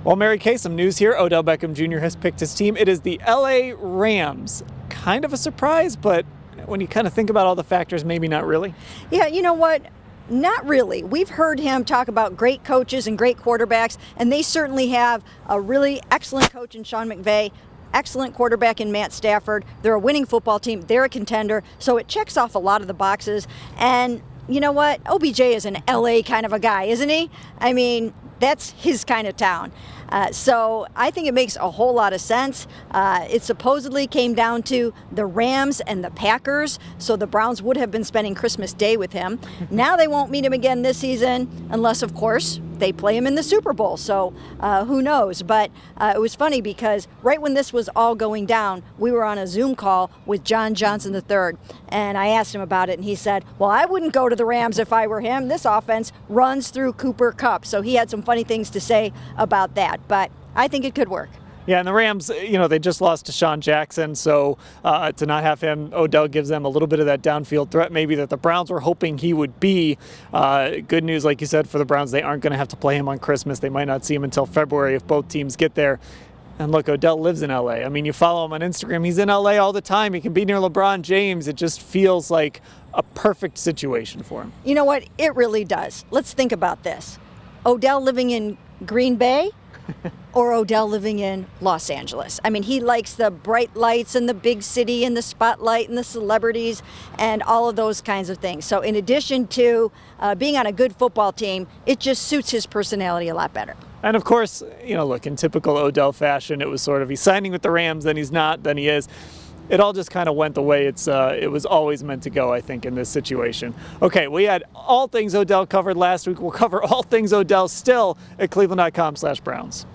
Well, Mary Kay, some news here. Odell Beckham Jr. has picked his team. It is the LA Rams. Kind of a surprise, but when you kind of think about all the factors, maybe not really. Yeah, you know what? Not really. We've heard him talk about great coaches and great quarterbacks, and they certainly have a really excellent coach in Sean McVay, excellent quarterback in Matt Stafford. They're a winning football team. They're a contender. So it checks off a lot of the boxes. And you know what? OBJ is an LA kind of a guy, isn't he? I mean, that's his kind of town. So I think it makes a whole lot of sense. It supposedly came down to the Rams and the Packers, so the Browns would have been spending Christmas Day with him. Now they won't meet him again this season unless, of course, they play him in the Super Bowl. So who knows? But it was funny because right when this was all going down, we were on a Zoom call with John Johnson III, and I asked him about it, and he said, well, I wouldn't go to the Rams if I were him. This offense runs through Cooper Kupp. So he had some funny things to say about that, but I think it could work. Yeah, and the Rams, they just lost to Sean Jackson, so to not have him, Odell gives them a little bit of that downfield threat maybe that the Browns were hoping he would be. Good news, like you said, for the Browns, they aren't going to have to play him on Christmas. They might not see him until February if both teams get there. And look, Odell lives in LA. I mean, you follow him on Instagram. He's in LA all the time. He can be near LeBron James. It just feels like a perfect situation for him. You know what? It really does. Let's think about this. Odell living in Green Bay or Odell living in Los Angeles. I mean, he likes the bright lights and the big city and the spotlight and the celebrities and all of those kinds of things. So in addition to being on a good football team, it just suits his personality a lot better. And of course, look, in typical Odell fashion, it was sort of he's signing with the Rams, then he's not, then he is. It all just kind of went the way it was always meant to go, I think, in this situation. Okay, we had all things Odell covered last week. We'll cover all things Odell still at cleveland.com/Browns.